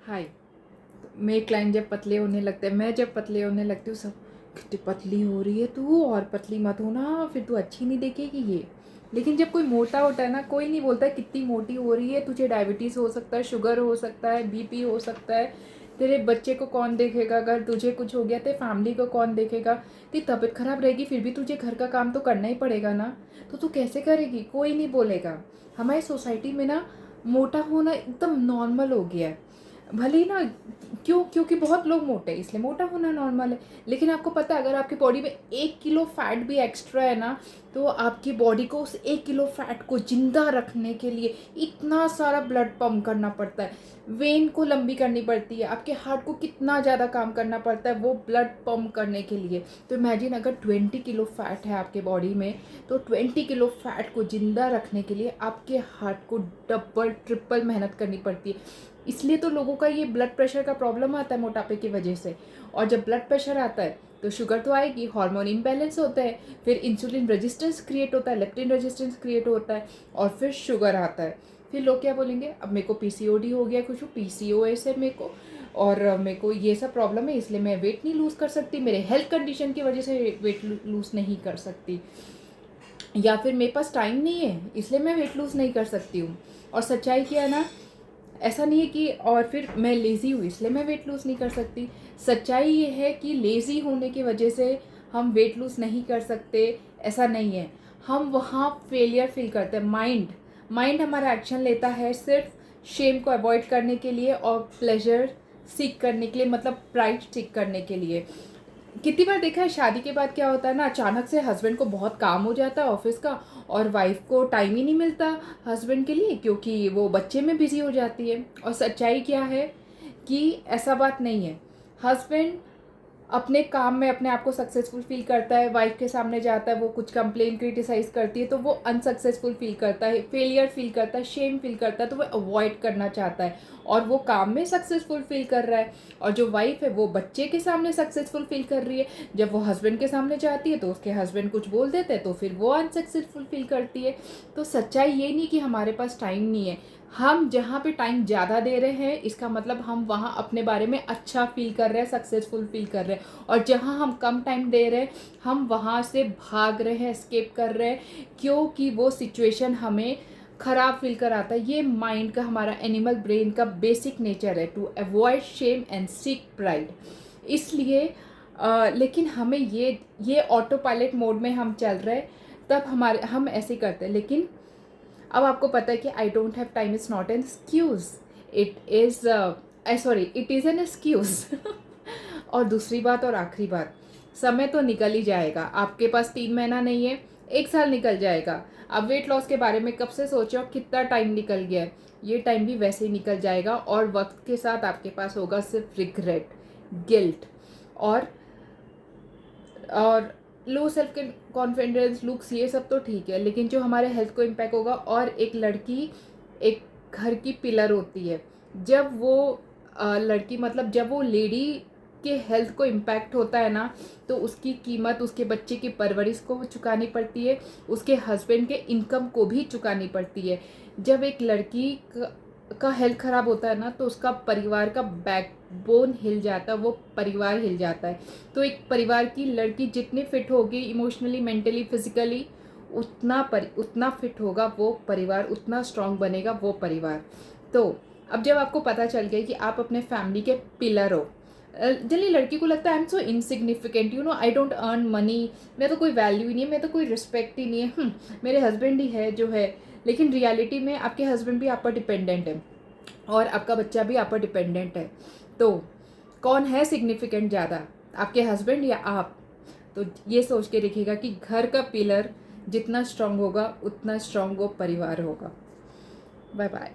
हाय। मेरे क्लाइंट जब पतले होने लगते हैं, मैं जब पतले होने लगती हूँ, सब कितनी पतली हो रही है तू, और पतली मत होना, फिर तू अच्छी नहीं दिखेगी ये। लेकिन जब कोई मोटा होता है ना, कोई नहीं बोलता है कितनी मोटी हो रही है, तुझे डायबिटीज़ हो सकता है, शुगर हो सकता है, बीपी हो सकता है। तेरे बच्चे को कौन देखेगा? अगर तुझे कुछ हो गया तेरे फैमिली को कौन देखेगा? तेरी तबीयत खराब रहेगी, फिर भी तुझे घर का काम तो करना ही पड़ेगा ना। तो तू कैसे करेगी? कोई नहीं बोलेगा। हमारी सोसाइटी में ना मोटा होना एकदम नॉर्मल हो गया है। भले ही ना, क्योंकि बहुत लोग मोटे हैं इसलिए मोटा होना नॉर्मल है। लेकिन आपको पता है, अगर आपकी बॉडी में 1 किलो फैट भी एक्स्ट्रा है ना, तो आपकी बॉडी को उस 1 किलो फैट को जिंदा रखने के लिए इतना सारा ब्लड पंप करना पड़ता है, वेन को लंबी करनी पड़ती है, आपके हार्ट को कितना ज़्यादा काम करना पड़ता है वो ब्लड पंप करने के लिए। तो इमेजिन, अगर 20 किलो फैट है आपके बॉडी में, तो 20 किलो फैट को जिंदा रखने के लिए आपके हार्ट को डबल ट्रिपल मेहनत करनी पड़ती है। इसलिए तो लोगों का ये ब्लड प्रेशर का प्रॉब्लम आता है मोटापे की वजह से। और जब ब्लड प्रेशर आता है तो शुगर तो आएगी, हार्मोन इम्बैलेंस होता है, फिर इंसुलिन रेजिस्टेंस क्रिएट होता है, लेप्टिन रेजिस्टेंस क्रिएट होता है, और फिर शुगर आता है। फिर लोग क्या बोलेंगे, अब मेरे को पीसीओडी हो गया, कुछ पीसीओएस है मेरे को, और मेरे को ये सब प्रॉब्लम है, इसलिए मैं वेट नहीं लूज़ कर सकती, मेरे हेल्थ कंडीशन की वजह से वेट लूज़ नहीं कर सकती, या फिर मेरे पास टाइम नहीं है इसलिए मैं वेट लूज़ नहीं कर सकती हूँ। और सच्चाई क्या है ना, ऐसा नहीं है कि और फिर मैं लेज़ी हूँ इसलिए मैं वेट लूज़ नहीं कर सकती। सच्चाई ये है कि लेज़ी होने की वजह से हम वेट लूज़ नहीं कर सकते, ऐसा नहीं है। हम वहाँ फेलियर फील करते हैं। माइंड हमारा एक्शन लेता है सिर्फ शेम को अवॉइड करने के लिए और प्लेजर सीख करने के लिए, मतलब प्राइड सीख करने के लिए। कितनी बार देखा है, शादी के बाद क्या होता है ना, अचानक से हस्बैंड को बहुत काम हो जाता है ऑफिस का, और वाइफ को टाइम ही नहीं मिलता हस्बैंड के लिए, क्योंकि वो बच्चे में बिजी हो जाती है। और सच्चाई क्या है कि ऐसा बात नहीं है। हस्बैंड अपने काम में अपने आप को सक्सेसफुल फील करता है, वाइफ के सामने जाता है, वो कुछ कंप्लेन क्रिटिसाइज करती है तो वो अनसक्सेसफुल फील करता है, फेलियर फील करता है, शेम फील करता है, तो वो अवॉइड करना चाहता है, और वो काम में सक्सेसफुल फील कर रहा है। और जो वाइफ है वो बच्चे के सामने सक्सेसफुल फील कर रही है, जब वो हस्बैंड के सामने जाती है तो उसके हस्बैंड कुछ बोल देते हैं तो फिर वो अनसक्सेसफुल फील करती है। तो सच्चाई ये नहीं कि हमारे पास टाइम नहीं है। हम जहाँ पे टाइम ज़्यादा दे रहे हैं इसका मतलब हम वहाँ अपने बारे में अच्छा फील कर रहे हैं, सक्सेसफुल फील कर रहे हैं, और जहाँ हम कम टाइम दे रहे हैं हम वहाँ से भाग रहे हैं, एस्केप कर रहे हैं, क्योंकि वो सिचुएशन हमें ख़राब फील कराता है। ये माइंड का, हमारा एनिमल ब्रेन का बेसिक नेचर है, to avoid shame and seek pride. इसलिए लेकिन हमें ये ऑटो पायलट मोड में हम चल रहे, तब हम ऐसे करते हैं। लेकिन अब आपको पता है कि I don't have time is not an excuse, it is sorry, it is an excuse. और दूसरी बात और आखिरी बात, समय तो निकल ही जाएगा। आपके पास 3 महीना नहीं है, 1 साल निकल जाएगा। अब वेट लॉस के बारे में कब से सोचे हो, कितना टाइम निकल गया है, ये टाइम भी वैसे ही निकल जाएगा, और वक्त के साथ आपके पास होगा सिर्फ रिग्रेट, गिल्ट, और लो सेल्फ कॉन्फिडेंस, लुक्स, ये सब तो ठीक है, लेकिन जो हमारे हेल्थ को इम्पैक्ट होगा। और एक लड़की एक घर की पिलर होती है, जब वो लड़की, मतलब जब वो लेडी के हेल्थ को इम्पैक्ट होता है ना, तो उसकी कीमत उसके बच्चे की परवरिश को चुकानी पड़ती है, उसके हस्बैंड के इनकम को भी चुकानी पड़ती है। जब एक लड़की का हेल्थ ख़राब होता है ना, तो उसका परिवार का बैकबोन हिल जाता है, वो परिवार हिल जाता है। तो एक परिवार की लड़की जितनी फिट होगी इमोशनली, मेंटली, फिजिकली, उतना फिट होगा वो परिवार, उतना स्ट्रांग बनेगा वो परिवार। तो अब जब आपको पता चल गया कि आप अपने फैमिली के पिलर हो, जनरली लड़की को लगता है I am so insignificant, you know, I don't earn money, मैं तो कोई वैल्यू ही नहीं है, मैं तो कोई रिस्पेक्ट ही नहीं है, मेरे हस्बैंड ही है जो है। लेकिन रियलिटी में आपके हस्बैंड भी आप पर डिपेंडेंट है, और आपका बच्चा भी आप पर डिपेंडेंट है। तो कौन है सिग्निफिकेंट ज़्यादा, आपके हस्बैंड या आप? तो ये सोच के रखिएगा कि घर का पिलर जितना स्ट्रांग होगा उतना स्ट्रांग वो परिवार होगा। Bye bye.